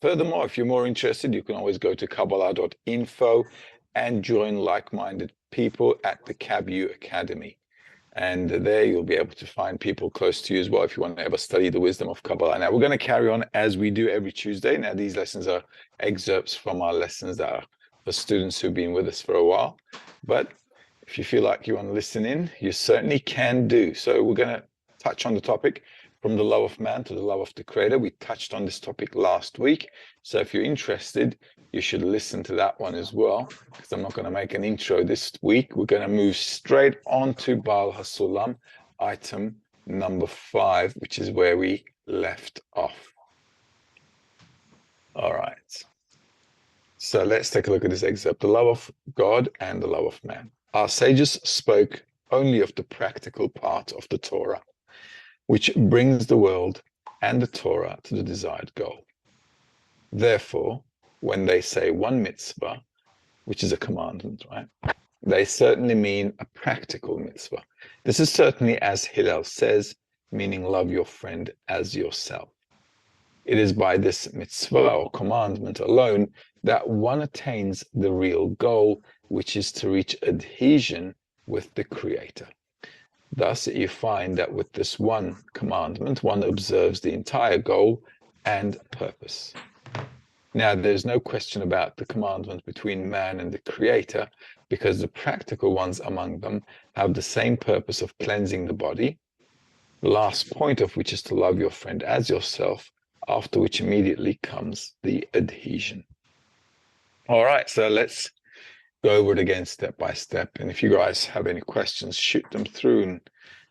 Furthermore, if you're more interested, you can always go to Kabbalah.info and join like-minded people at the KabU Academy. And there you'll be able to find people close to you as well if you want to ever study the wisdom of Kabbalah. Now, we're going to carry on as we do every Tuesday. Now, these lessons are excerpts from our lessons that are for students who've been with us for a while. But if you feel like you want to listen in, you certainly can do. So we're going to touch on the topic from the love of man to the love of the Creator. We touched on this topic last week. So if you're interested, you should listen to that one as well, because I'm not going to make an intro this week. We're going to move straight on to Baal HaSulam, item number 5, which is where we left off. All right. So let's take a look at this excerpt. The love of God and the love of man. Our sages spoke only of the practical part of the Torah, which brings the world and the Torah to the desired goal. Therefore, when they say one mitzvah, which is a commandment, right? They certainly mean a practical mitzvah. This is certainly as Hillel says, meaning love your friend as yourself. It is by this mitzvah or commandment alone that one attains the real goal, which is to reach adhesion with the Creator. Thus, you find that with this one commandment, one observes the entire goal and purpose. Now, there's no question about the commandment between man and the Creator, because the practical ones among them have the same purpose of cleansing the body, the last point of which is to love your friend as yourself, after which immediately comes the adhesion. All right, so let's go over it again step by step. And if you guys have any questions, shoot them through and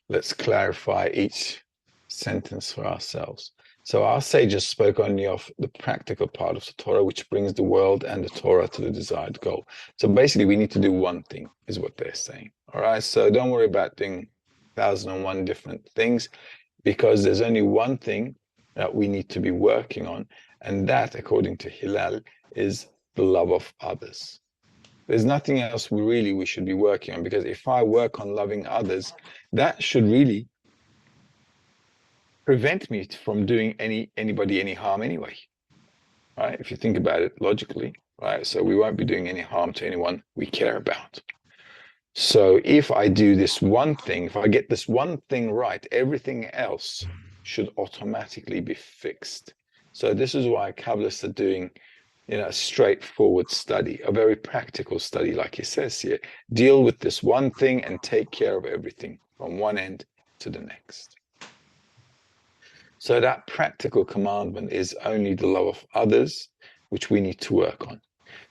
let's clarify each sentence for ourselves. So our sages spoke only of the practical part of the Torah, which brings the world and the Torah to the desired goal. So basically, we need to do one thing, is what they're saying. All right, so don't worry about doing 1,001 different things, because there's only one thing that we need to be working on, and that, according to Hillel, is the love of others. There's nothing else we should be working on, because if I work on loving others, that should really prevent me from doing anybody any harm anyway, right? If you think about it logically, right? So we won't be doing any harm to anyone we care about. So if I do this one thing, if I get this one thing right, everything else should automatically be fixed. So this is why Kabbalists are doing, a straightforward study, a very practical study, like he says here. Deal with this one thing and take care of everything from one end to the next. So that practical commandment is only the love of others, which we need to work on.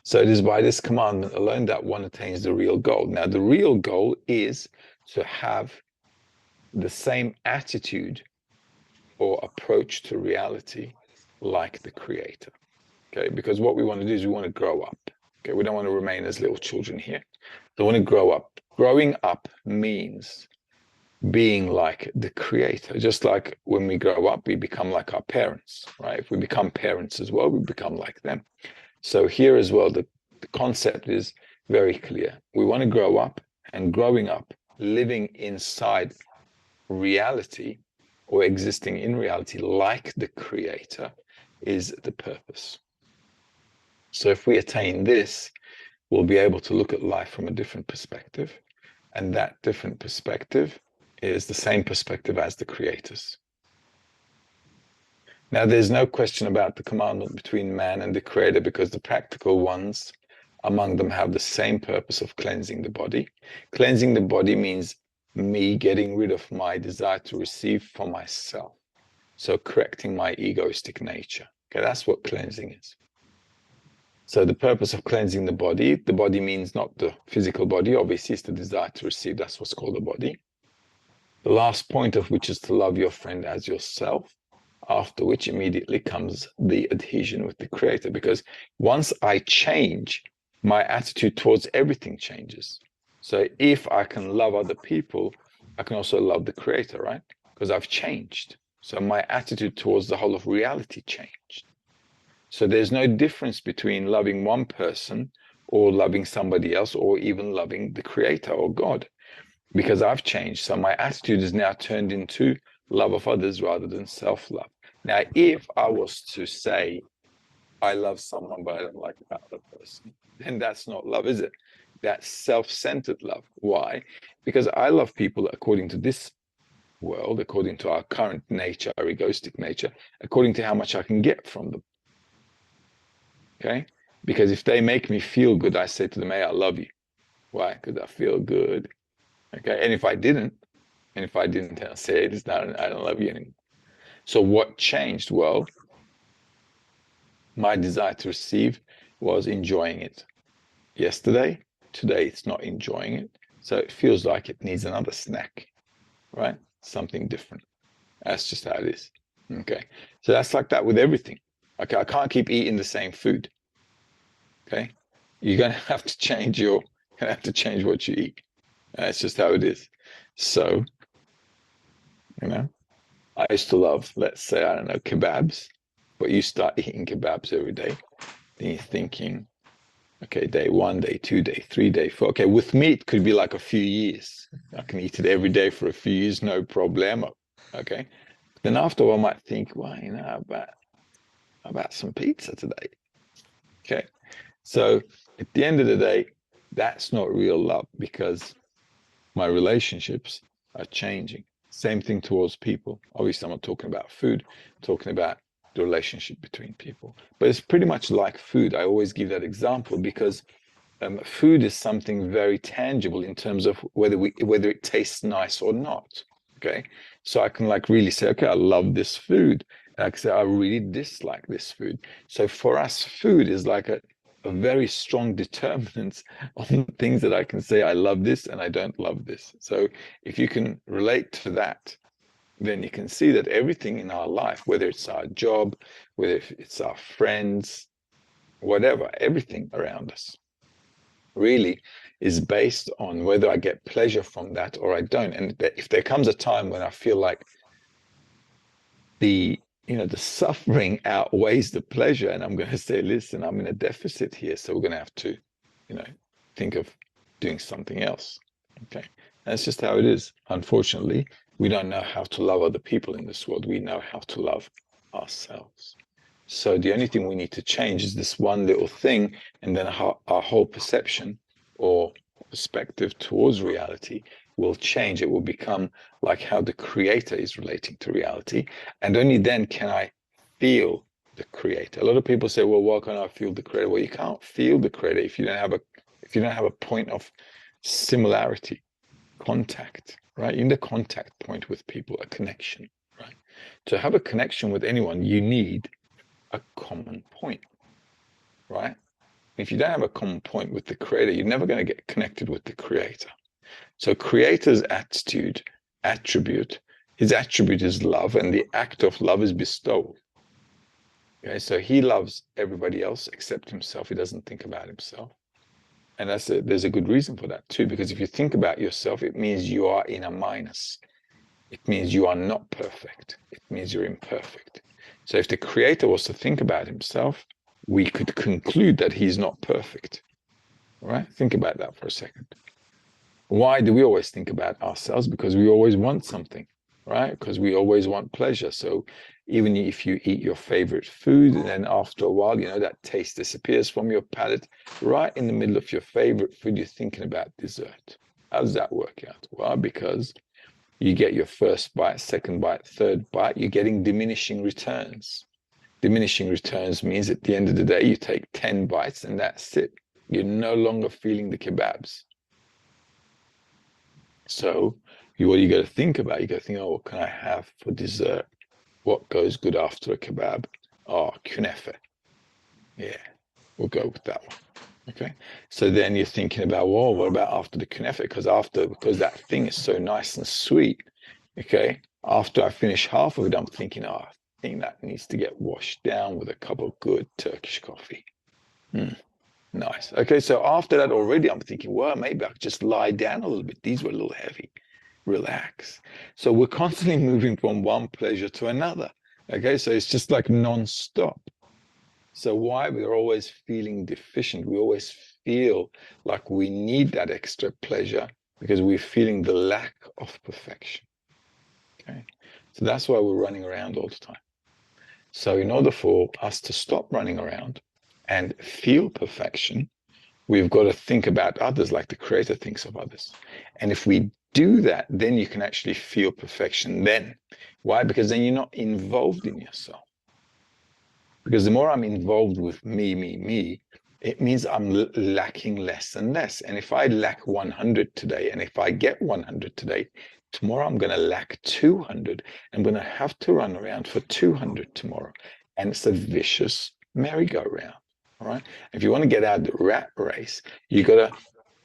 So it is by this commandment alone that one attains the real goal. Now, the real goal is to have the same attitude or approach to reality like the Creator. Okay, because what we want to do is we want to grow up. Okay, we don't want to remain as little children here. We want to grow up. Growing up means being like the Creator. Just like when we grow up, we become like our parents, right? If we become parents as well, we become like them. So here as well, the concept is very clear. We want to grow up, and growing up, living inside reality or existing in reality like the Creator is the purpose. So if we attain this, we'll be able to look at life from a different perspective, and that different perspective is the same perspective as the Creator's. Now, there's no question about the commandment between man and the Creator, because the practical ones among them have the same purpose of cleansing the body. Cleansing the body means me getting rid of my desire to receive for myself. So correcting my egoistic nature. Okay, that's what cleansing is. So the purpose of cleansing the body means not the physical body, obviously it's the desire to receive, that's what's called the body. The last point of which is to love your friend as yourself, after which immediately comes the adhesion with the Creator, because once I change, my attitude towards everything changes. So if I can love other people, I can also love the Creator, right? Because I've changed. So my attitude towards the whole of reality changed. So there's no difference between loving one person or loving somebody else, or even loving the Creator or God, because I've changed. So my attitude is now turned into love of others rather than self-love. Now, if I was to say, I love someone, but I don't like that other person. Then that's not love, is it? That's self-centered love. Why? Because I love people according to this world, according to our current nature, our egoistic nature, according to how much I can get from them. Okay? Because if they make me feel good, I say to them, hey, I love you. Why? Because I feel good. Okay. And if I didn't, I'll say it is not, I don't love you anymore. So what changed? Well, my desire to receive was enjoying it. Yesterday, today it's not enjoying it. So it feels like it needs another snack, right? Something different. That's just how it is. Okay. So that's like that with everything. Okay. I can't keep eating the same food. Okay. You're gonna have to change what you eat. That's just how it is. So, you know, I used to love, let's say, I don't know, kebabs, but you start eating kebabs every day, then you're thinking, okay, day one, day two, day three, day four. Okay, with me, it could be like a few years. I can eat it every day for a few years, no problemo. Okay. Then after a while, I might think, well, about some pizza today. Okay. So at the end of the day, that's not real love because my relationships are changing. Same thing towards people. Obviously, I'm not talking about food, I'm talking about the relationship between people. But it's pretty much like food. I always give that example because food is something very tangible in terms of whether it tastes nice or not. Okay, so I can like really say, okay, I love this food. And I can say I really dislike this food. So for us, food is like a very strong determinant on things that I can say I love this and I don't love this. So if you can relate to that, then you can see that everything in our life, whether it's our job, whether it's our friends, whatever, everything around us really is based on whether I get pleasure from that or I don't. And if there comes a time when I feel like the suffering outweighs the pleasure, and I'm going to say, listen, I'm in a deficit here, so we're going to have to, you know, think of doing something else. Okay, that's just how it is. Unfortunately, we don't know how to love other people in this world. We know how to love ourselves. So the only thing we need to change is this one little thing, and then our whole perception or perspective towards reality will change. It will become like how the creator is relating to reality. And only then can I feel the creator. A lot of people say, well, why can't I feel the creator? Well, you can't feel the creator if you don't have a point of similarity, contact, right? You need a contact point with people, a connection, right? To have a connection with anyone, you need a common point, right? If you don't have a common point with the creator, you're never going to get connected with the creator. So creator's attribute, his attribute is love, and the act of love is bestowal. Okay, so he loves everybody else except himself. He doesn't think about himself. And there's a good reason for that too, because if you think about yourself, it means you are in a minus. It means you are not perfect. It means you're imperfect. So if the creator was to think about himself, we could conclude that he's not perfect. All right? Think about that for a second. Why do we always think about ourselves? Because we always want something, right? Because we always want pleasure. So even if you eat your favorite food, and then after a while, that taste disappears from your palate, right in the middle of your favorite food, you're thinking about dessert. How does that work out? Well, because you get your first bite, second bite, third bite, you're getting diminishing returns. Diminishing returns means at the end of the day, you take 10 bites and that's it. You're no longer feeling the kebabs. So what you got to think about, you got to think, oh, what can I have for dessert? What goes good after a kebab? Oh, kunefe. Yeah, we'll go with that one. Okay. So then you're thinking about, well, what about after the kunefe? Because that thing is so nice and sweet. Okay. After I finish half of it, I'm thinking, oh, I think that needs to get washed down with a cup of good Turkish coffee. Nice. Okay. So after that already, I'm thinking, well, maybe I could just lie down a little bit. These were a little heavy. Relax. So we're constantly moving from one pleasure to another. Okay. So it's just like non-stop. So why we're always feeling deficient, we always feel like we need that extra pleasure because we're feeling the lack of perfection. Okay. So that's why we're running around all the time. So in order for us to stop running around and feel perfection, we've got to think about others like the Creator thinks of others. And if we do that, then you can actually feel perfection then. Why? Because then you're not involved in yourself. Because the more I'm involved with me, it means I'm lacking less and less. And if I lack 100 today, and if I get 100 today, tomorrow I'm going to lack 200. I'm going to have to run around for 200 tomorrow. And it's a vicious merry-go-round. All right. If you want to get out of the rat race, you got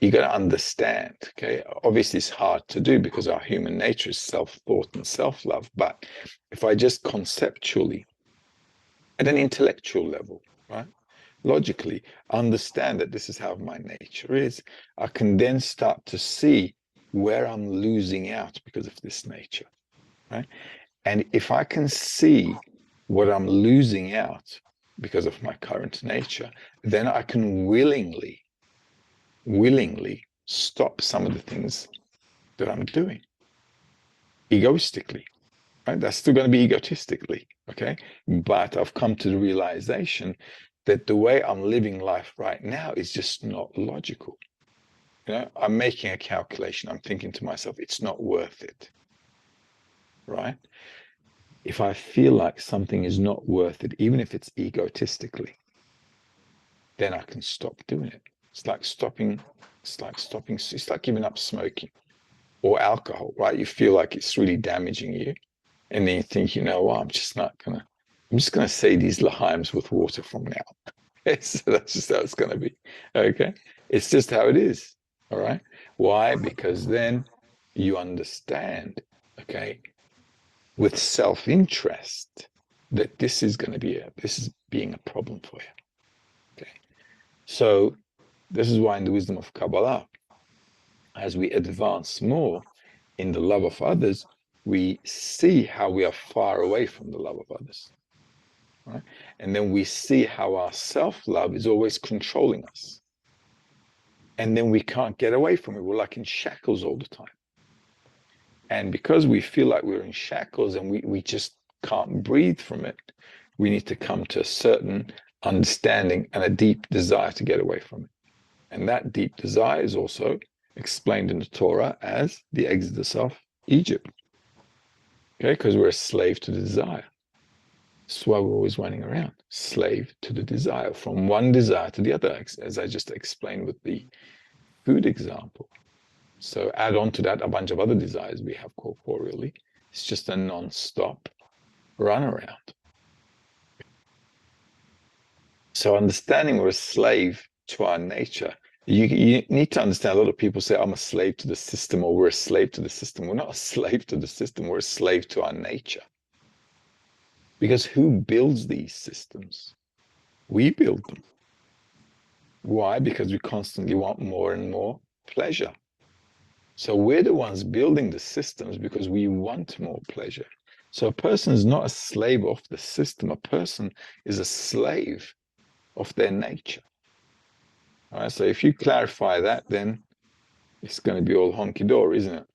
to understand. Okay. Obviously, it's hard to do because our human nature is self-thought and self-love. But if I just conceptually, at an intellectual level, right, logically, understand that this is how my nature is, I can then start to see where I'm losing out because of this nature, right? And if I can see what I'm losing out because of my current nature, then I can willingly stop some of the things that I'm doing egoistically, right? That's still going to be egotistically, okay? But I've come to the realization that the way I'm living life right now is just not logical. You know, I'm making a calculation. I'm thinking to myself, it's not worth it, right? If I feel like something is not worth it, even if it's egotistically, then I can stop doing it. It's like giving up smoking or alcohol, right? You feel like it's really damaging you. And then you think, you know what, I'm just gonna say these lahaims with water from now. So that's just how it's gonna be. Okay. It's just how it is. All right. Why? Because then you understand, okay, with self-interest that this is being a problem for you. Okay. So this is why in the wisdom of Kabbalah, as we advance more in the love of others, we see how we are far away from the love of others. Right? And then we see how our self-love is always controlling us. And then we can't get away from it. We're like in shackles all the time. And because we feel like we're in shackles and we just can't breathe from it, we need to come to a certain understanding and a deep desire to get away from it. And that deep desire is also explained in the Torah as the exodus of Egypt. Okay, because we're a slave to the desire. That's why we're always running around, slave to the desire, from one desire to the other, as I just explained with the food example. So add on to that a bunch of other desires we have corporeally. It's just a non-stop run around. So understanding we're a slave to our nature, you need to understand. A lot of people say, I'm a slave to the system, or we're a slave to the system. We're not a slave to the system, we're a slave to our nature. Because who builds these systems? We build them. Why? Because we constantly want more and more pleasure. So we're the ones building the systems because we want more pleasure. So a person is not a slave of the system. A person is a slave of their nature. All right, so if you clarify that, then it's going to be all honky-dory, isn't it?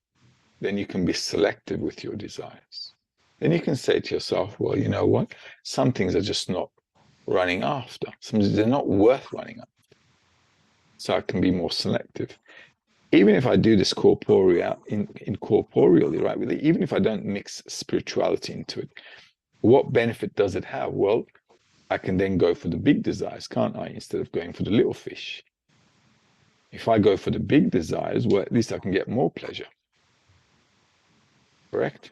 Then you can be selective with your desires. Then you can say to yourself, well, you know what? Some things are just not running after. Some things are not worth running after. So I can be more selective. Even if I do this incorporeally, right? Even if I don't mix spirituality into it, what benefit does it have? Well, I can then go for the big desires, can't I? Instead of going for the little fish. If I go for the big desires, well, at least I can get more pleasure. Correct?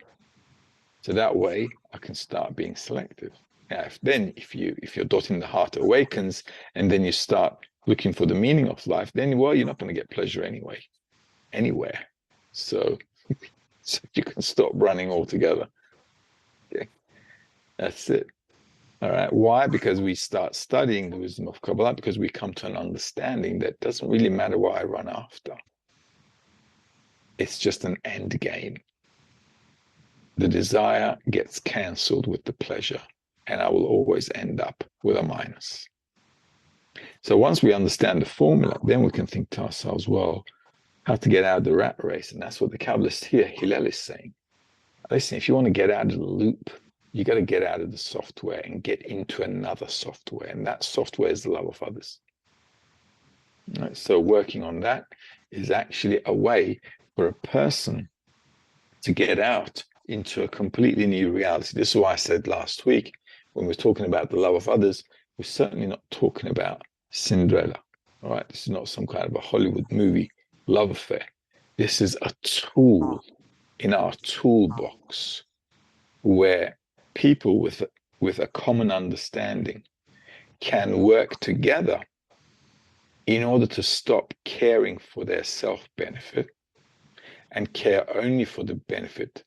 So that way I can start being selective. Now, if your dot in the heart awakens and then you start looking for the meaning of life, then, well, you're not going to get pleasure anyway, anywhere. So you can stop running altogether. Okay. That's it. All right. Why? Because we start studying the wisdom of Kabbalah, because we come to an understanding that doesn't really matter what I run after. It's just an end game. The desire gets cancelled with the pleasure, and I will always end up with a minus. So once we understand the formula, then we can think to ourselves, well, how to get out of the rat race. And that's what the Kabbalist here, Hillel, is saying. Listen, if you want to get out of the loop, you got to get out of the software and get into another software. And that software is the love of others. Right? So working on that is actually a way for a person to get out into a completely new reality. This is why I said last week, when we're talking about the love of others, we're certainly not talking about Cinderella. All right, this is not some kind of a Hollywood movie love affair. This is a tool in our toolbox where people with a common understanding can work together in order to stop caring for their self-benefit and care only for the benefit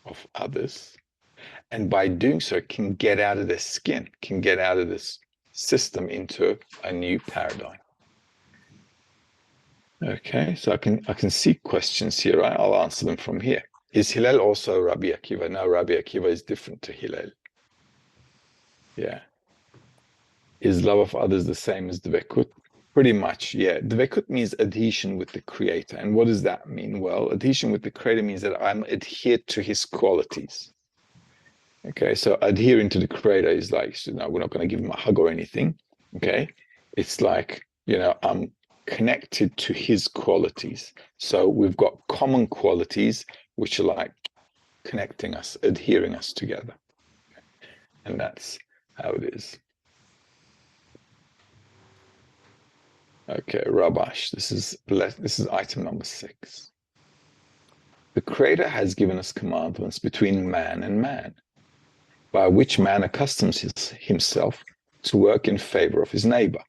of others. And by doing so, can get out of their skin, can get out of this system into a new paradigm. Okay, so I can see questions here, right? I'll answer them from here. Is Hillel also Rabbi Akiva? No, Rabbi Akiva is different to Hillel. Yeah. Is love of others the same as dvekut? Pretty much, yeah. Dvekut means adhesion with the Creator. And what does that mean? Well, adhesion with the Creator means that I'm adhered to his qualities. Okay, so adhering to the Creator is like, you know, we're not going to give him a hug or anything. Okay, it's like, you know, I'm connected to his qualities. So we've got common qualities which are like connecting us, adhering us together. And that's how it is. Okay, Rabash, this is item number 6. The Creator has given us commandments between man and man, by which man accustoms himself to work in favor of his neighbor.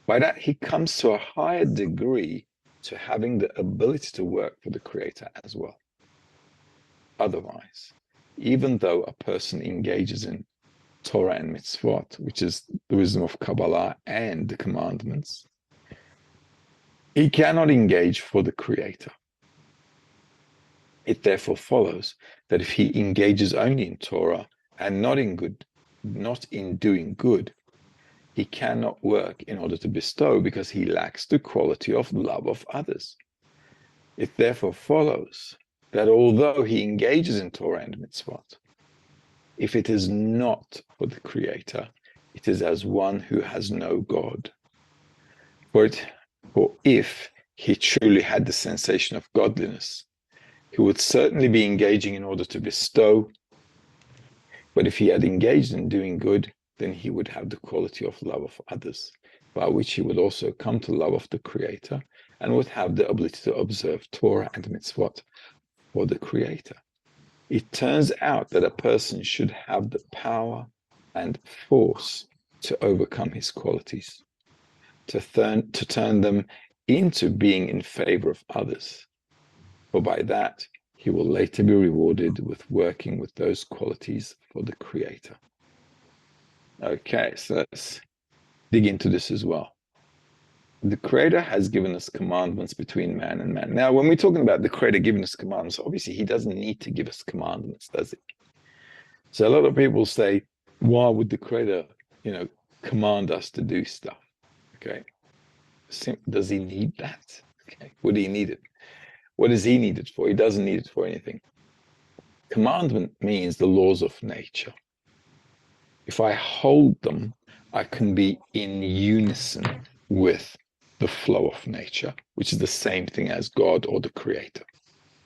By that, he comes to a higher degree to having the ability to work for the Creator as well. Otherwise, even though a person engages in Torah and mitzvot, which is the wisdom of Kabbalah and the commandments, he cannot engage for the Creator. It therefore follows that if he engages only in Torah and not in doing good, he cannot work in order to bestow because he lacks the quality of love of others. It therefore follows that although he engages in Torah and mitzvot, if it is not for the Creator, it is as one who has no God. For if he truly had the sensation of godliness, he would certainly be engaging in order to bestow. But if he had engaged in doing good, then he would have the quality of love of others, by which he would also come to love of the Creator and would have the ability to observe Torah and mitzvot for the Creator. It turns out that a person should have the power and force to overcome his qualities, to turn them into being in favor of others. For by that, he will later be rewarded with working with those qualities for the Creator. Okay, so let's dig into this as well. The Creator has given us commandments between man and man. Now, when we're talking about the Creator giving us commandments, obviously he doesn't need to give us commandments, does he? So a lot of people say, why would the Creator, command us to do stuff? Okay. Does he need that? Okay. Would he need it? What does he need it for? He doesn't need it for anything. Commandment means the laws of nature. If I hold them, I can be in unison with the flow of nature, which is the same thing as God or the Creator.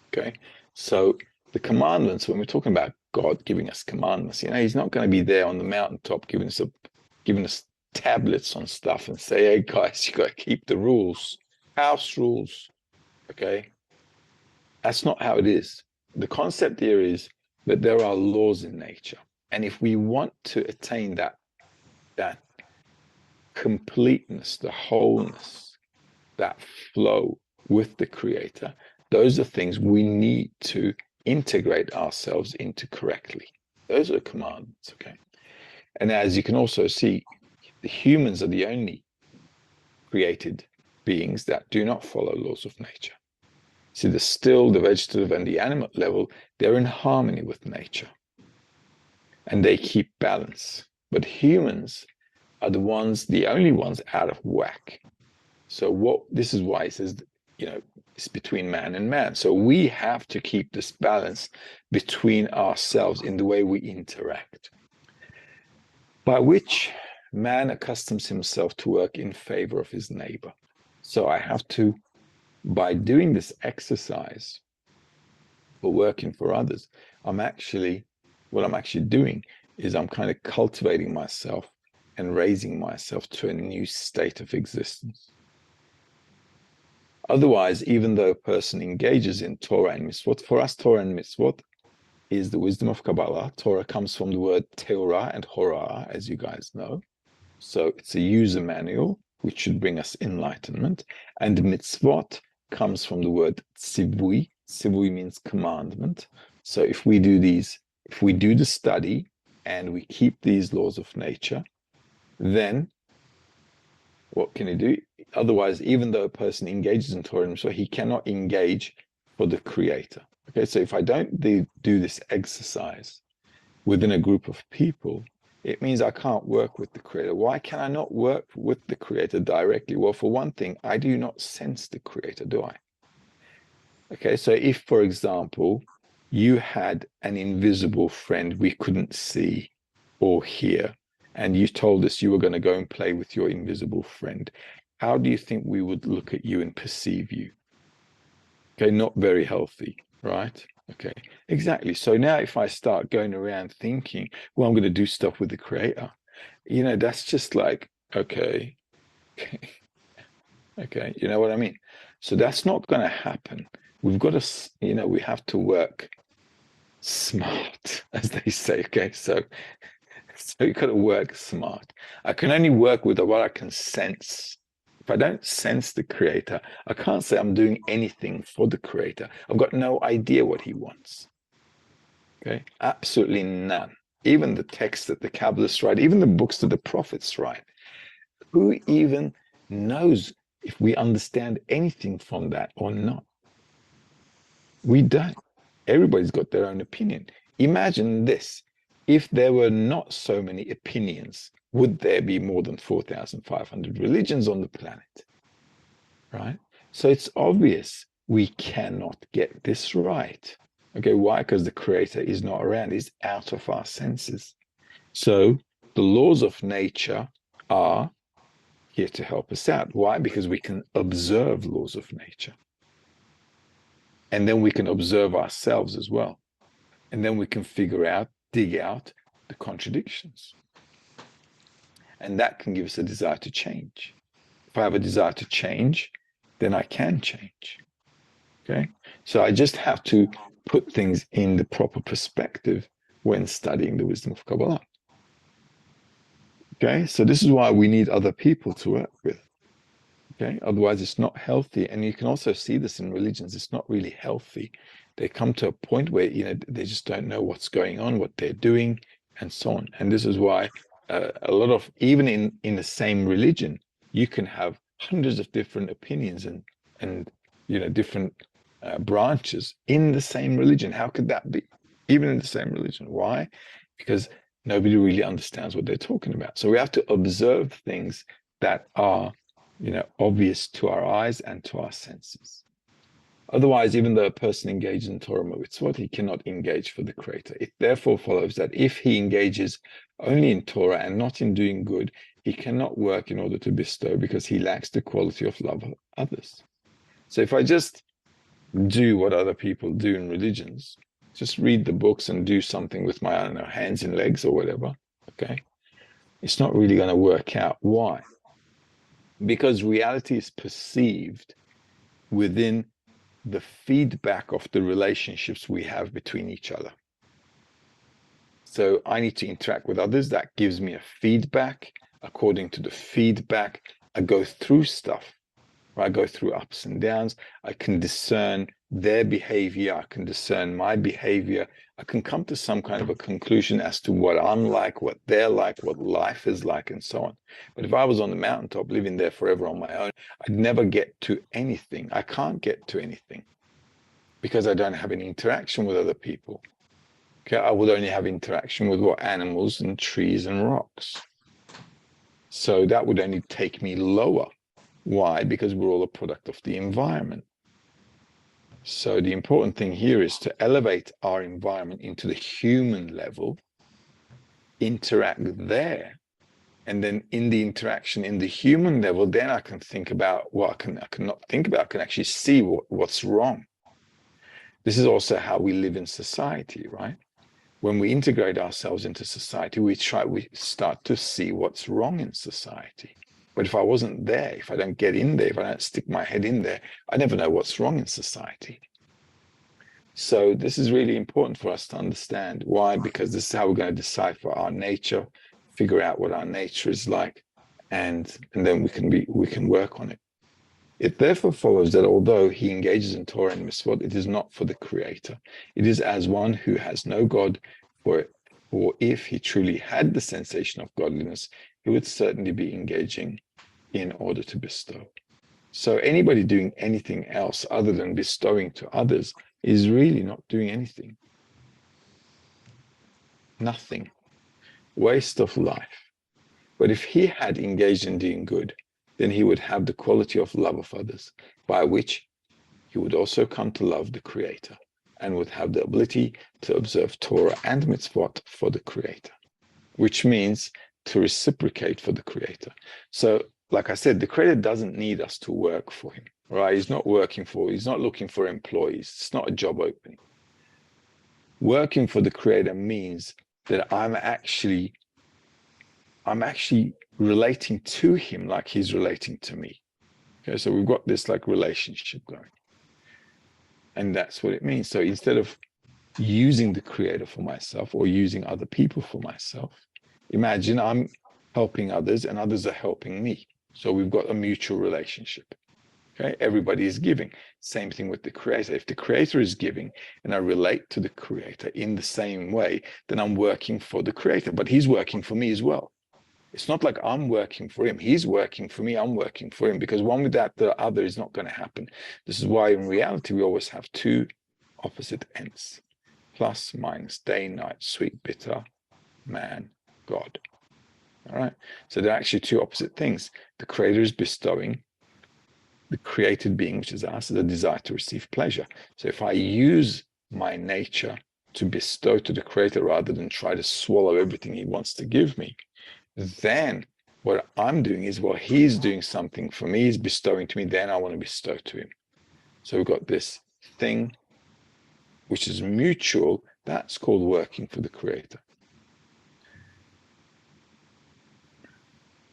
Okay, so the commandments, when we're talking about God giving us commandments, he's not going to be there on the mountaintop giving us tablets on stuff and say, hey guys, you got to keep the rules, house rules. Okay, that's not how it is. The concept here is that there are laws in nature. And if we want to attain that completeness, the wholeness, that flow with the Creator, those are things we need to integrate ourselves into correctly. Those are commandments, okay? And as you can also see, the humans are the only created beings that do not follow laws of nature. See, the still, the vegetative, and the animate level, they're in harmony with nature. And they keep balance. But humans are the only ones out of whack. So this is why it says, it's between man and man. So we have to keep this balance between ourselves in the way we interact, by which man accustoms himself to work in favor of his neighbor. So I have to, by doing this exercise for working for others, what I'm actually doing is I'm kind of cultivating myself and raising myself to a new state of existence. Otherwise, even though a person engages in Torah and Mitzvot, for us, Torah and Mitzvot is the wisdom of Kabbalah. Torah comes from the word Teorah and Horah, as you guys know. So it's a user manual, which should bring us enlightenment. And Mitzvot comes from the word Tzivui. Tzivui means commandment. So if we do the study and we keep these laws of nature, then what can he do? Otherwise, even though a person engages in Torah and Mitzvah, he cannot engage for the Creator. Okay, so if I don't do this exercise within a group of people, it means I can't work with the Creator. Why can I not work with the Creator directly? Well, for one thing, I do not sense the Creator, do I? Okay, so if, for example, you had an invisible friend we couldn't see or hear, and you told us you were going to go and play with your invisible friend, how do you think we would look at you and perceive you? Okay, not very healthy, right? Okay, exactly. So now if I start going around thinking, well, I'm going to do stuff with the Creator, that's just like, okay, okay, you know what I mean? So that's not going to happen. We've got to, we have to work smart, as they say. Okay, so you got to work smart. I can only work with what I can sense. If I don't sense the Creator, I can't say I'm doing anything for the Creator. I've got no idea what he wants. Okay, absolutely none. Even the texts that the Kabbalists write, even the books that the prophets write, who even knows if we understand anything from that or not? We don't. Everybody's got their own opinion. Imagine this. If there were not so many opinions, would there be more than 4,500 religions on the planet? Right? So it's obvious we cannot get this right. Okay, why? Because the Creator is not around, he's out of our senses. So the laws of nature are here to help us out. Why? Because we can observe laws of nature. And then we can observe ourselves as well. And then we can dig out the contradictions. And that can give us a desire to change. If I have a desire to change, then I can change. Okay? So I just have to put things in the proper perspective when studying the wisdom of Kabbalah. Okay? So this is why we need other people to work with. Okay? Otherwise, it's not healthy. And you can also see this in religions. It's not really healthy. They come to a point where, they just don't know what's going on, what they're doing, and so on. And this is why a lot of, even in the same religion, you can have hundreds of different opinions and different branches in the same religion. How could that be? Even in the same religion. Why? Because nobody really understands what they're talking about. So we have to observe things that are, obvious to our eyes and to our senses. Otherwise, even though a person engages in Torah mitzvot, he cannot engage for the Creator. It therefore follows that if he engages only in Torah and not in doing good, he cannot work in order to bestow because he lacks the quality of love of others. So if I just do what other people do in religions, just read the books and do something with my, hands and legs or whatever, okay, it's not really going to work out. Why? Because reality is perceived within the feedback of the relationships we have between each other. So I need to interact with others. That gives me a feedback. According to the feedback, I go through stuff. I go through ups and downs. I can discern their behavior. I can discern my behavior. I can come to some kind of a conclusion as to what I'm like, what they're like, what life is like, and so on. But if I was on the mountaintop living there forever on my own, I'd never get to anything. I can't get to anything because I don't have any interaction with other people. Okay, I would only have interaction with animals and trees and rocks. So that would only take me lower. Why? Because we're all a product of the environment. So the important thing here is to elevate our environment into the human level, interact there, and then in the interaction in the human level, then I can think about what I can not think about, I can actually see what's wrong. This is also how we live in society, right? When we integrate ourselves into society, we start to see what's wrong in society. But if I wasn't there, if I don't get in there, if I don't stick my head in there, I never know what's wrong in society. So this is really important for us to understand. Why? Because this is how we're going to decipher our nature, figure out what our nature is like, and then we can work on it. It therefore follows that although he engages in Torah and Mitzvot, it is not for the Creator. It is as one who has no God, for if he truly had the sensation of godliness, he would certainly be engaging in order to bestow. So anybody doing anything else other than bestowing to others is really not doing anything. Nothing. Waste of life. But if he had engaged in doing good, then he would have the quality of love of others, by which he would also come to love the Creator and would have the ability to observe Torah and Mitzvot for the Creator, which means to reciprocate for the Creator. So, like I said, the Creator doesn't need us to work for him, right? He's not looking for employees. It's not a job opening. Working for the Creator means that I'm actually relating to him like he's relating to me. Okay, so we've got this like relationship going. And that's what it means. So instead of using the Creator for myself or using other people for myself, imagine I'm helping others and others are helping me. So we've got a mutual relationship. Okay, everybody is giving. Same thing with the Creator. If the Creator is giving and I relate to the Creator in the same way, then I'm working for the Creator, but he's working for me as well. It's not like I'm working for him. He's working for me. I'm working for him, because one without the other is not going to happen. This is why in reality, we always have two opposite ends: plus, minus, day, night, sweet, bitter, man, God. All right. So they're actually two opposite things. The Creator is bestowing. The created being, which is us, the desire to receive pleasure. So if I use my nature to bestow to the Creator rather than try to swallow everything he wants to give me, then what I'm doing is, well, he's doing something for me, he's bestowing to me, then I want to bestow to him. So we've got this thing which is mutual, that's called working for the Creator.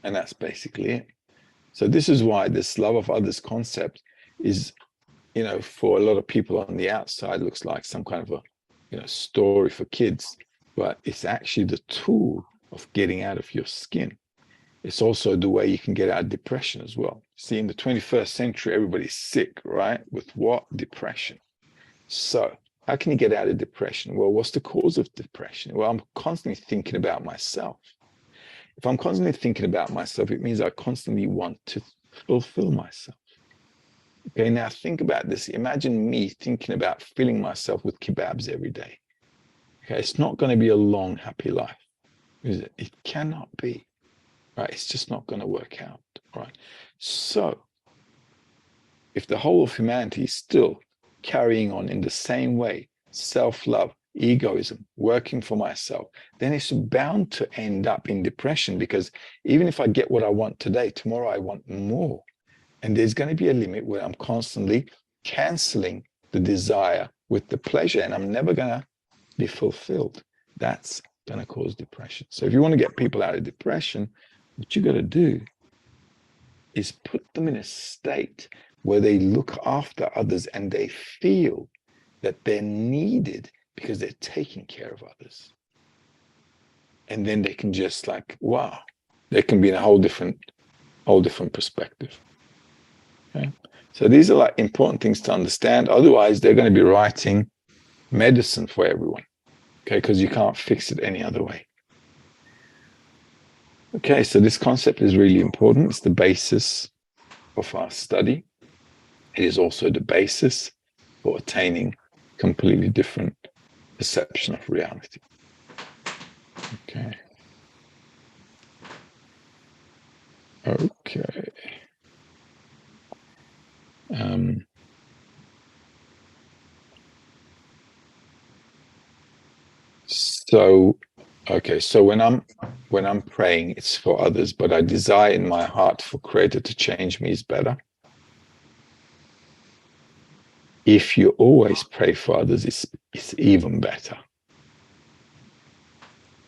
And that's basically it. So this is why this love of others concept is, for a lot of people on the outside, looks like some kind of a, story for kids, but it's actually the tool of getting out of your skin. It's also the way you can get out of depression as well. See, in the 21st century, everybody's sick, right? With what? Depression. So how can you get out of depression? Well, what's the cause of depression? Well, I'm constantly thinking about myself. If I'm constantly thinking about myself, it means I constantly want to fulfill myself. Okay, now think about this. Imagine me thinking about filling myself with kebabs every day. Okay, it's not going to be a long, happy life. It cannot be. Right? It's just not going to work out. Right? So, if the whole of humanity is still carrying on in the same way, self-love, egoism, working for myself, then it's bound to end up in depression, because even if I get what I want today, tomorrow I want more. And there's going to be a limit where I'm constantly canceling the desire with the pleasure, and I'm never going to be fulfilled. That's going to cause depression. So if you want to get people out of depression, what you got to do is put them in a state where they look after others and they feel that they're needed because they're taking care of others. And then they can just wow, they can be in a whole different perspective. Okay? So these are important things to understand. Otherwise, they're going to be writing medicine for everyone. Okay, because you can't fix it any other way. Okay, so this concept is really important. It's the basis of our study. It is also the basis for attaining completely different perception of reality. Okay. Okay. So, okay, so when I'm praying, it's for others, but I desire in my heart for Creator to change me is better. If you always pray for others, it's even better.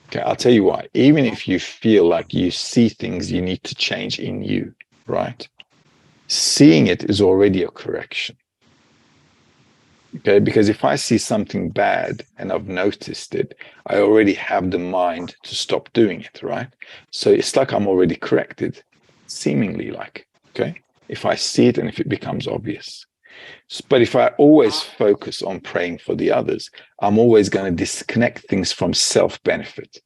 Okay, I'll tell you why. Even if you feel like you see things you need to change in you, right? Seeing it is already a correction. Okay, because if I see something bad and I've noticed it, I already have the mind to stop doing it, right? So it's like I'm already corrected, seemingly like, okay, if I see it and if it becomes obvious. But if I always focus on praying for the others, I'm always going to disconnect things from self-benefit.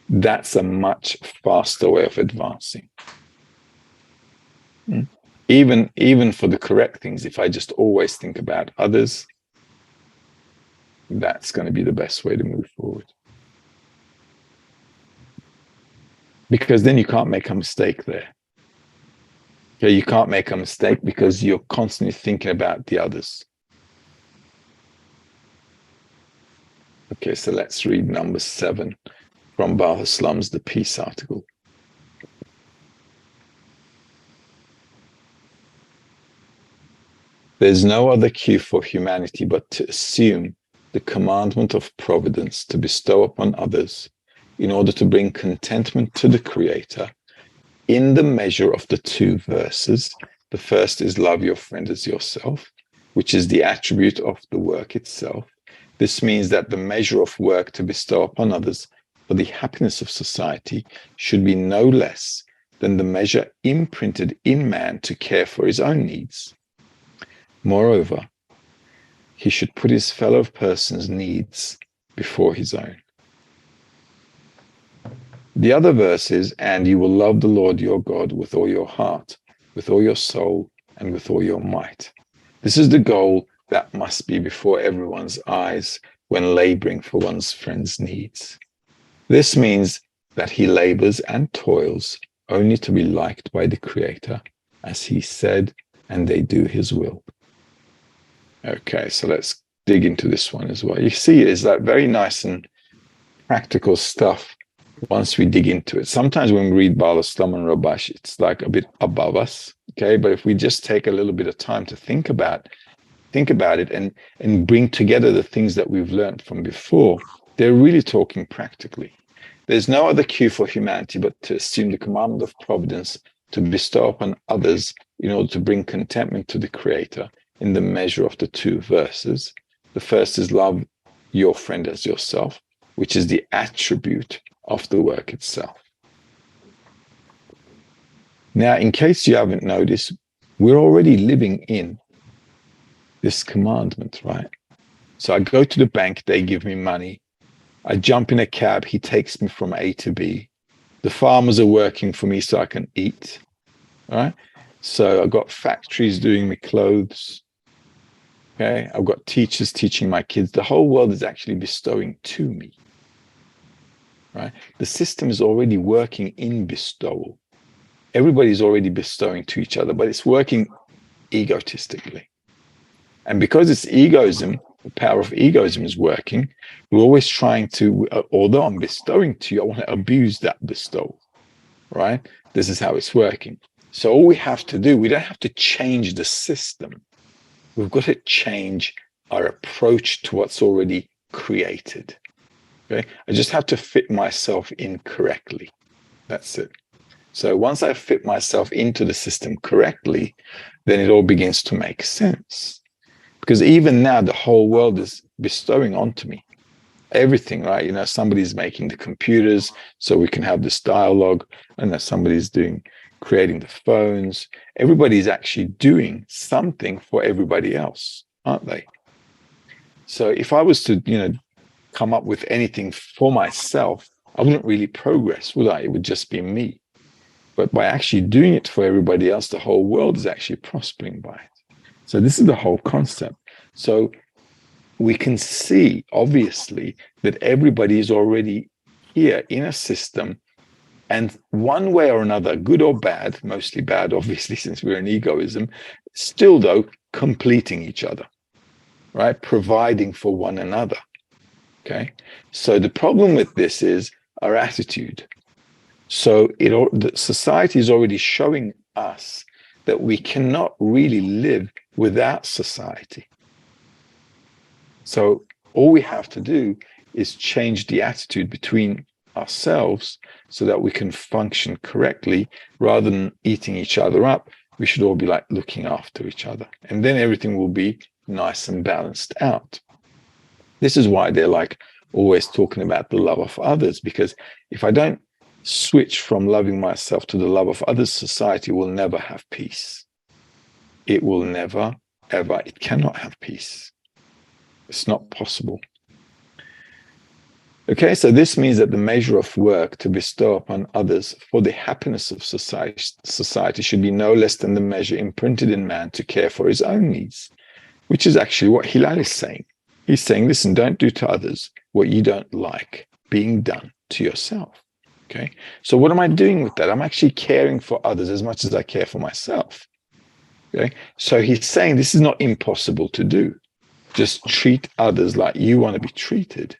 That's a much faster way of advancing. Even for the correct things, if I just always think about others, that's going to be the best way to move forward. Because then you can't make a mistake there. Okay, you can't make a mistake because you're constantly thinking about the others. Okay, so let's read number 7 from Baal Islam's The Peace article. There's no other cue for humanity but to assume the commandment of providence to bestow upon others in order to bring contentment to the Creator in the measure of the 2 verses. The first is love your friend as yourself, which is the attribute of the work itself. This means that the measure of work to bestow upon others for the happiness of society should be no less than the measure imprinted in man to care for his own needs. Moreover, he should put his fellow person's needs before his own. The other verse is, and you will love the Lord your God with all your heart, with all your soul, and with all your might. This is the goal that must be before everyone's eyes when laboring for one's friend's needs. This means that he labors and toils only to be liked by the Creator, as he said, and they do his will. Okay, so let's dig into this one as well. You see, it's like very nice and practical stuff once we dig into it. Sometimes when we read Baal Islam and Rabash, it's like a bit above us, okay? But if we just take a little bit of time to think about it and bring together the things that we've learned from before, they're really talking practically. There's no other cue for humanity but to assume the commandment of providence to bestow upon others in order to bring contentment to the Creator in the measure of the 2 verses. The first is love your friend as yourself, which is the attribute of the work itself. Now, in case you haven't noticed, we're already living in this commandment, right? So I go to the bank, they give me money. I jump in a cab, he takes me from A to B. The farmers are working for me so I can eat, right? So I've got factories doing me clothes. Okay, I've got teachers teaching my kids. The whole world is actually bestowing to me, right? The system is already working in bestowal. Everybody's already bestowing to each other, but it's working egotistically. And because it's egoism, the power of egoism is working, we're always trying to, although I'm bestowing to you, I want to abuse that bestowal, right? This is how it's working. So all we have to do, we don't have to change the system. We've got to change our approach to what's already created. Okay, I just have to fit myself in correctly. That's it. So once I fit myself into the system correctly, then it all begins to make sense. Because even now, the whole world is bestowing onto me everything, right? You know, somebody's making the computers so we can have this dialogue, and that somebody's creating the phones. Everybody's actually doing something for everybody else, aren't they? So if I was to, come up with anything for myself, I wouldn't really progress, would I? It would just be me. But by actually doing it for everybody else, the whole world is actually prospering by it. So this is the whole concept. So we can see, obviously, that everybody is already here in a system, and one way or another, good or bad, mostly bad, obviously, since we're in egoism, still, though, completing each other, right? Providing for one another. Okay, so the problem with this is our attitude. So the society is already showing us that we cannot really live without society. So all we have to do is change the attitude between ourselves so that we can function correctly rather than eating each other up. We should all be like looking after each other, and then everything will be nice and balanced out. This is why they're like always talking about the love of others, because if I don't switch from loving myself to the love of others, society will never have peace. It will never, ever, it cannot have peace. It's not possible. Okay, so this means that the measure of work to bestow upon others for the happiness of society should be no less than the measure imprinted in man to care for his own needs, which is actually what Hilal is saying. He's saying, listen, don't do to others what you don't like being done to yourself. Okay, so what am I doing with that? I'm actually caring for others as much as I care for myself. Okay, so he's saying this is not impossible to do. Just treat others like you want to be treated.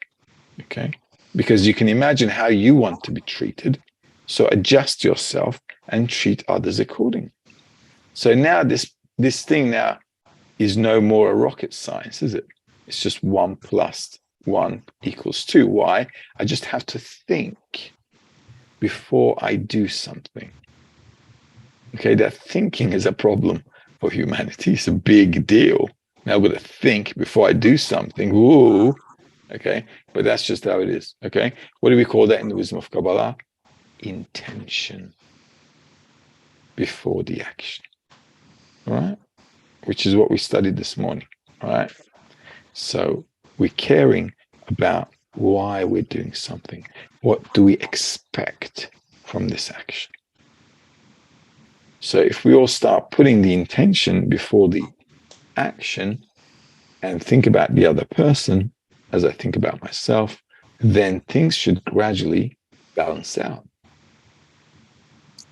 Okay, because you can imagine how you want to be treated. So adjust yourself and treat others accordingly. So now this thing now is no more a rocket science, is it? It's just 1 + 1 = 2. Why? I just have to think before I do something. Okay, that thinking is a problem for humanity. It's a big deal. Now I've got to think before I do something. Ooh, okay, but that's just how it is. Okay, what do we call that in the wisdom of Kabbalah? Intention before the action. All right, which is what we studied this morning. All right, so we're caring about why we're doing something. What do we expect from this action? So if we all start putting the intention before the action and think about the other person as I think about myself, then things should gradually balance out.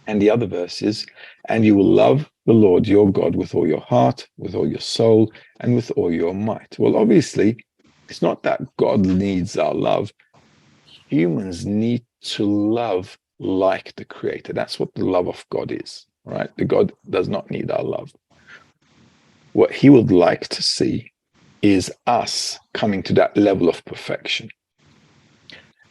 And the other verse is, and you will love the Lord your God with all your heart, with all your soul, and with all your might. Well, obviously, it's not that God needs our love. Humans need to love like the Creator. That's what the love of God is, right? The God does not need our love. What he would like to see is us coming to that level of perfection.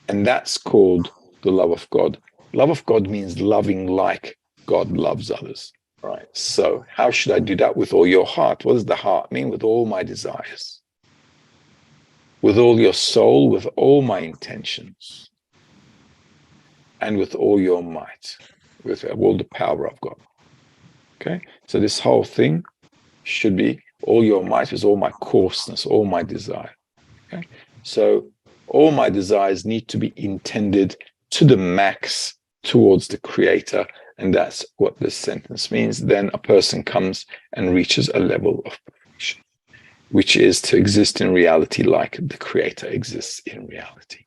And that's called the love of God. Love of God means loving like God loves others, right? So how should I do that? With all your heart. What does the heart mean? With all my desires. With all your soul, with all my intentions. And with all your might, with all the power of God. Okay? So this whole thing should be all your might, with all my coarseness, all my desire. Okay? So all my desires need to be intended to the max towards the Creator, and that's what this sentence means. Then a person comes and reaches a level of perfection, which is to exist in reality like the Creator exists in reality.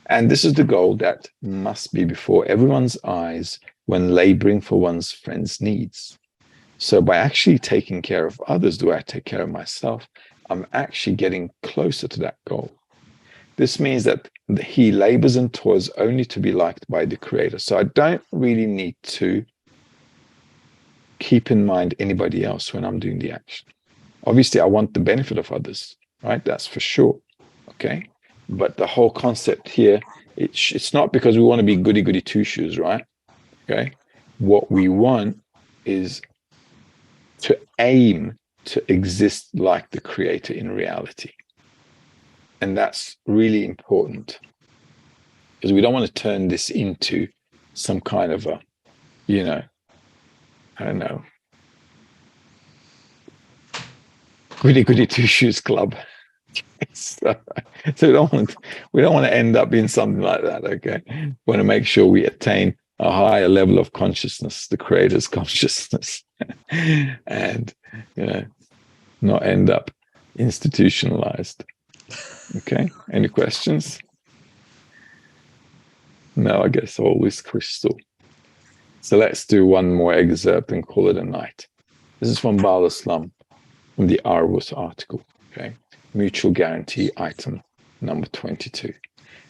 And this is the goal that must be before everyone's eyes when laboring for one's friend's needs. So by actually taking care of others, do I take care of myself? I'm actually getting closer to that goal. This means that he labors and toils only to be liked by the Creator. So I don't really need to keep in mind anybody else when I'm doing the action. Obviously, I want the benefit of others, right? That's for sure. Okay. But the whole concept here, it's not because we want to be goody-goody two-shoes, right? Okay. What we want is to aim to exist like the Creator in reality. And that's really important because we don't want to turn this into some kind of a, I don't know, goody-goody two-shoes club. So we don't want to end up in something like that. Okay, we want to make sure we attain a higher level of consciousness, the Creator's consciousness, and not end up institutionalized. Okay, any questions? No, I guess all is crystal. So let's do one more excerpt and call it a night. This is from Baal Islam, from the Arvus article. Okay, mutual guarantee item Number 22.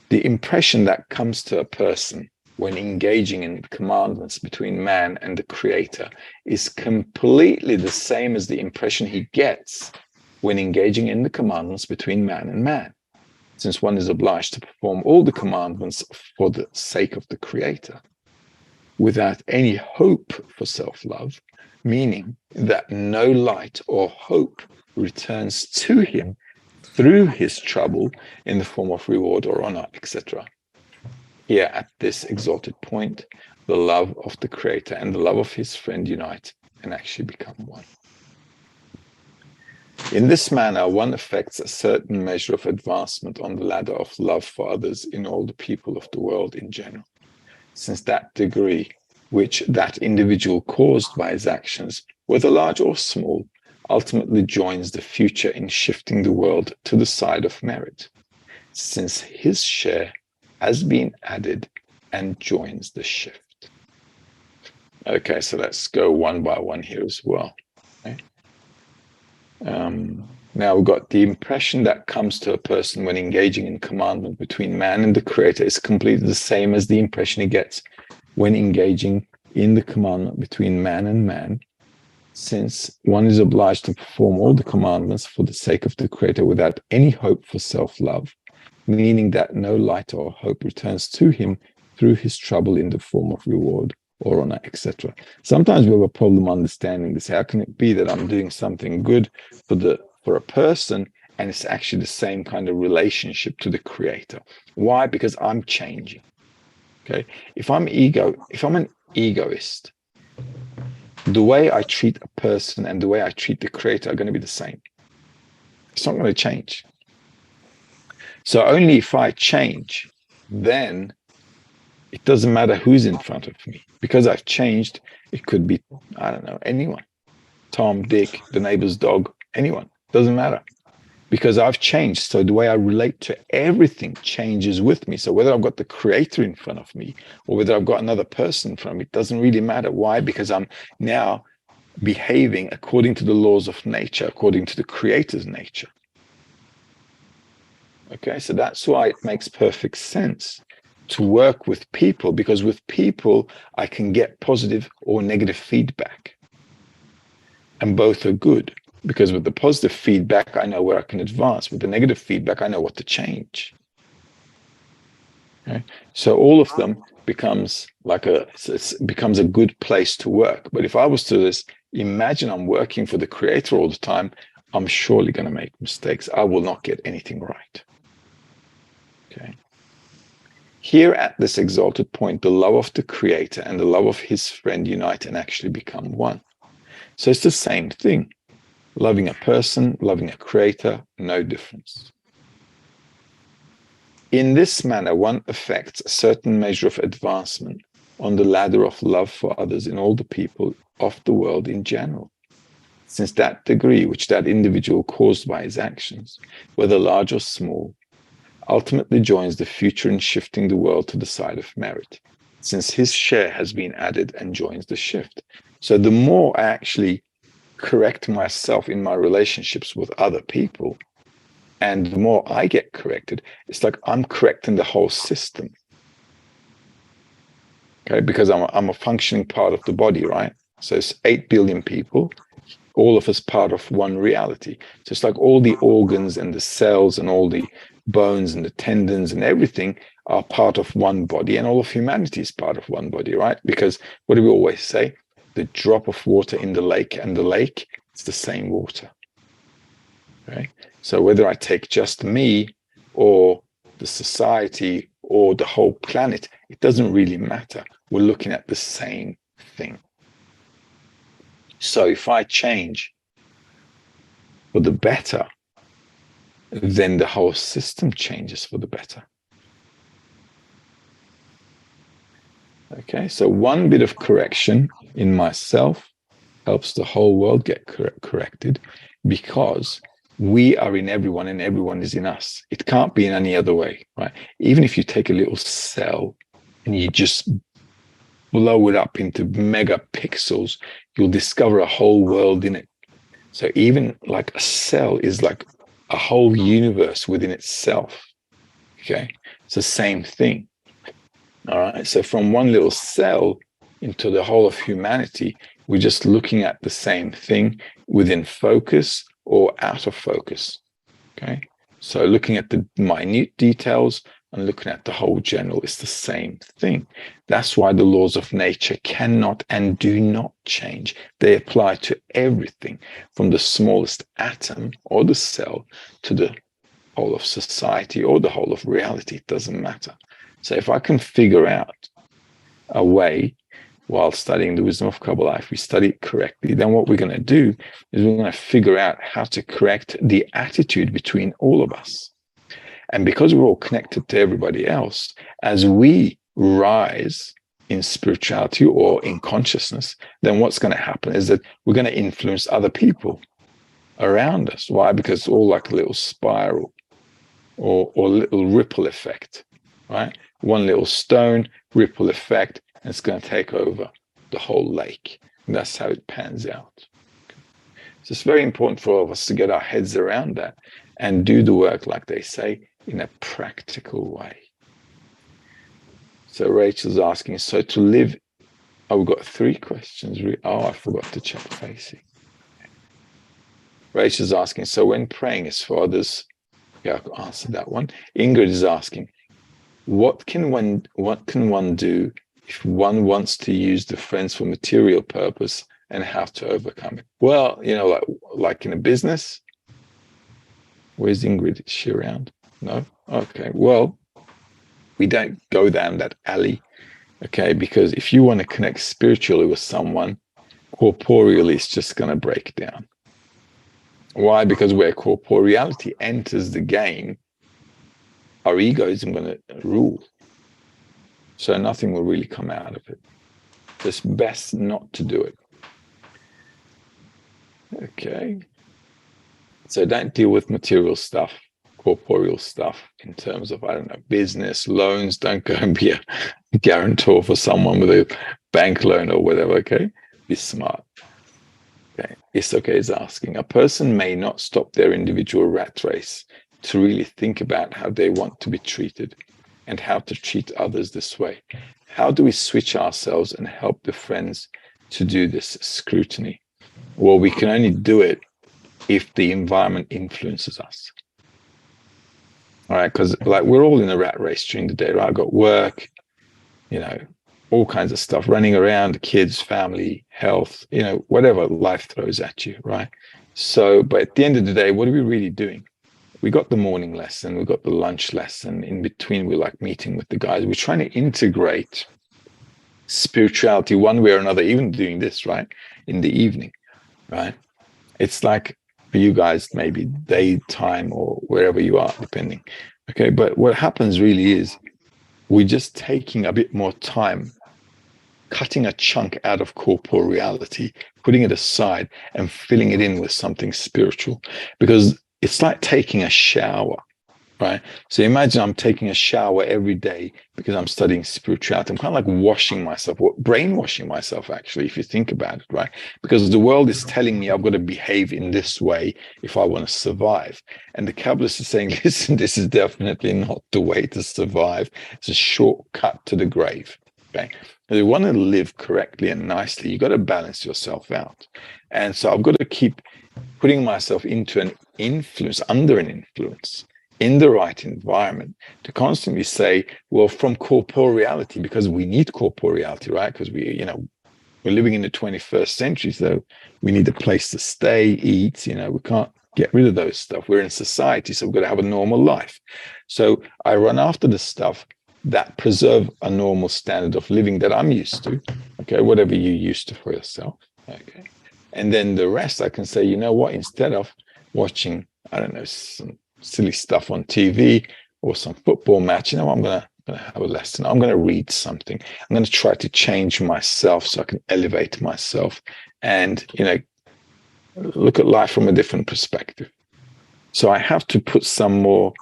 The impression that comes to a person when engaging in commandments between man and the Creator is completely the same as the impression he gets when engaging in the commandments between man and man, since one is obliged to perform all the commandments for the sake of the Creator, without any hope for self-love, meaning that no light or hope returns to him through his trouble in the form of reward or honor, etc. Here at this exalted point, the love of the Creator and the love of his friend unite and actually become one. In this manner, one effects a certain measure of advancement on the ladder of love for others in all the people of the world in general, since that degree which that individual caused by his actions, whether large or small, ultimately joins the future in shifting the world to the side of merit, since his share has been added and joins the shift. Okay, so let's go one by one here as well. Okay. Now we've got the impression that comes to a person when engaging in commandment between man and the Creator is completely the same as the impression he gets when engaging in the commandment between man and man, since one is obliged to perform all the commandments for the sake of the Creator without any hope for self-love, meaning that no light or hope returns to him through his trouble in the form of reward or honor, etc. Sometimes we have a problem understanding this. How can it be that I'm doing something good for a person and it's actually the same kind of relationship to the Creator? Why? Because I'm changing. Okay. If I'm an egoist, the way I treat a person and the way I treat the Creator are going to be the same. It's not going to change. So only if I change, then it doesn't matter who's in front of me. Because I've changed, it could be, I don't know, anyone. Tom, Dick, the neighbor's dog, anyone. Doesn't matter. Because I've changed. So the way I relate to everything changes with me. So whether I've got the Creator in front of me or whether I've got another person in front of me, it doesn't really matter. Why? Because I'm now behaving according to the laws of nature, according to the Creator's nature. Okay, so that's why it makes perfect sense to work with people, because with people, I can get positive or negative feedback. And both are good, because with the positive feedback, I know where I can advance. With the negative feedback, I know what to change. Okay? So all of them becomes a good place to work. But if I was to just imagine I'm working for the Creator all the time, I'm surely going to make mistakes. I will not get anything right. Okay. Here at this exalted point, the love of the Creator and the love of his friend unite and actually become one. So it's the same thing. Loving a person, loving a Creator, no difference. In this manner, one effects a certain measure of advancement on the ladder of love for others in all the people of the world in general, since that degree which that individual caused by his actions, whether large or small, ultimately joins the future in shifting the world to the side of merit, since his share has been added and joins the shift. So the more I actually correct myself in my relationships with other people, and the more I get corrected, it's like I'm correcting the whole system. Okay, because I'm a functioning part of the body, right? So it's 8 billion people, all of us part of one reality. So it's like all the organs and the cells and all the bones and the tendons and everything are part of one body, and all of humanity is part of one body, right? Because what do we always say? The drop of water in the lake and the lake, it's the same water. Okay? So whether I take just me or the society or the whole planet, it doesn't really matter. We're looking at the same thing. So if I change for the better, then the whole system changes for the better. Okay, so one bit of correction in myself helps the whole world get corrected, because we are in everyone and everyone is in us. It can't be in any other way, right? Even if you take a little cell and you just blow it up into megapixels, you'll discover a whole world in it. So even like a cell is like a whole universe within itself. Okay, it's the same thing. All right, so from one little cell into the whole of humanity, we're just looking at the same thing within focus or out of focus. Okay, so looking at the minute details and looking at the whole general is the same thing. That's why the laws of nature cannot and do not change. They apply to everything from the smallest atom or the cell to the whole of society or the whole of reality. It doesn't matter. So if I can figure out a way while studying the wisdom of Kabbalah, if we study it correctly, then what we're going to do is we're going to figure out how to correct the attitude between all of us. And because we're all connected to everybody else, as we rise in spirituality or in consciousness, then what's going to happen is that we're going to influence other people around us. Why? Because it's all like a little spiral or little ripple effect, right? One little stone, ripple effect, and it's going to take over the whole lake. And that's how it pans out. So it's very important for all of us to get our heads around that and do the work, like they say, in a practical way. So Rachel's asking, so to live, oh, we've got 3 questions. Oh, I forgot to check Facey. Rachel's asking, so when praying is for others, yeah, I answered that one. Ingrid is asking, what can one do if one wants to use the friends for material purpose and how to overcome it? Well, like in a business. Where's Ingrid? Is she around? No? Okay. Well, we don't go down that alley, okay? Because if you want to connect spiritually with someone, corporeally, it's just going to break down. Why? Because where corporeality enters the game, our ego isn't going to rule. So nothing will really come out of it. It's best not to do it. Okay. So don't deal with material stuff, corporeal stuff in terms of, I don't know, business, loans. Don't go and be a guarantor for someone with a bank loan or whatever, okay? Be smart. Okay. Isoke is asking, a person may not stop their individual rat race to really think about how they want to be treated and how to treat others this way. How do we switch ourselves and help the friends to do this scrutiny? Well, we can only do it if the environment influences us. All right, because like we're all in a rat race during the day, right? I've got work, all kinds of stuff running around, kids, family, health, whatever life throws at you, right? So, but at the end of the day, what are we really doing? We got the morning lesson, we got the lunch lesson. In between, we're like meeting with the guys. We're trying to integrate spirituality one way or another, even doing this, right? In the evening, right? It's like for you guys, maybe daytime or wherever you are, depending. Okay, but what happens really is we're just taking a bit more time, cutting a chunk out of corporeality, putting it aside and filling it in with something spiritual, because it's like taking a shower, right? So imagine I'm taking a shower every day because I'm studying spirituality. I'm kind of like washing myself, brainwashing myself, actually, if you think about it, right? Because the world is telling me I've got to behave in this way if I want to survive. And the Kabbalist is saying, listen, this is definitely not the way to survive. It's a shortcut to the grave, okay? If you want to live correctly and nicely, you've got to balance yourself out. And so I've got to keep putting myself into an influence, under an influence, in the right environment, to constantly say, well, from corporeality, because we need corporeality, right? Because we're living in the 21st century, so we need a place to stay, eat, we can't get rid of those stuff. We're in society, so we've got to have a normal life. So I run after the stuff that preserve a normal standard of living that I'm used to, okay, whatever you're used to for yourself, okay? And then the rest, I can say, you know what, instead of watching, I don't know, some silly stuff on TV or some football match, I'm going to have a lesson. I'm going to read something. I'm going to try to change myself so I can elevate myself and, look at life from a different perspective. So I have to put some more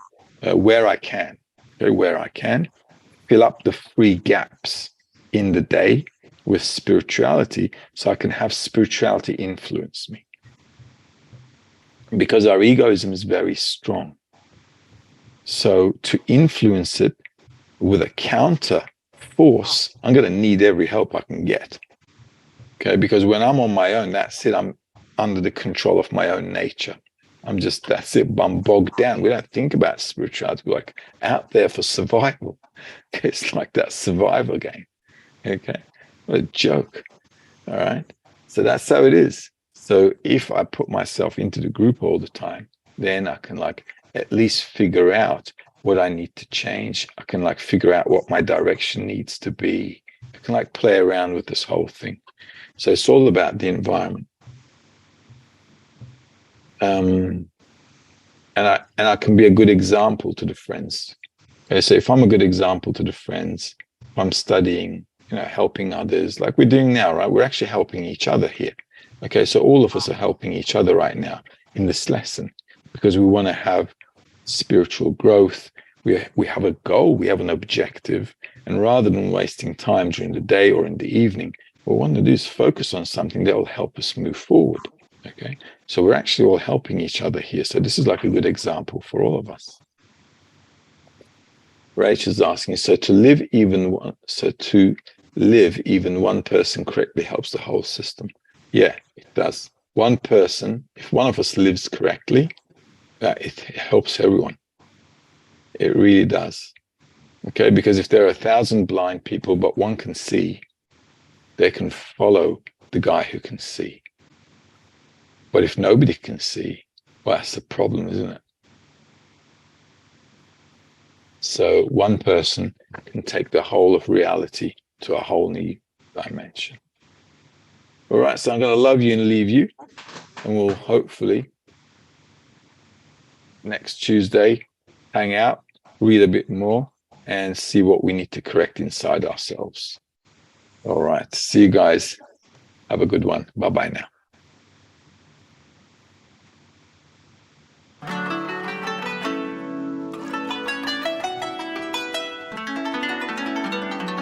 where I can, fill up the free gaps in the day with spirituality so I can have spirituality influence me. Because our egoism is very strong. So to influence it with a counter force, I'm going to need every help I can get. Okay, because when I'm on my own, that's it. I'm under the control of my own nature. That's it. I'm bogged down. We don't think about spirituality. We're like out there for survival. It's like that survival game. Okay, what a joke. All right. So that's how it is. So if I put myself into the group all the time, then I can like at least figure out what I need to change. I can like figure out what my direction needs to be. I can like play around with this whole thing. So it's all about the environment. And I can be a good example to the friends. Okay, so if I'm a good example to the friends, if I'm studying, helping others, like we're doing now, right? We're actually helping each other here. Okay, so all of us are helping each other right now in this lesson because we want to have spiritual growth. We have a goal, we have an objective, and rather than wasting time during the day or in the evening, what we want to do is focus on something that will help us move forward. Okay, so we're actually all helping each other here. So this is like a good example for all of us. Rach is asking, so to live even one person correctly helps the whole system. Yeah, it does. One person, if one of us lives correctly, it helps everyone. It really does. Okay, because if there are 1,000 blind people, but one can see, they can follow the guy who can see. But if nobody can see, well, that's the problem, isn't it? So one person can take the whole of reality to a whole new dimension. All right, so I'm going to love you and leave you, and we'll hopefully next Tuesday hang out, read a bit more, and see what we need to correct inside ourselves. All right, see you guys. Have a good one. Bye-bye now.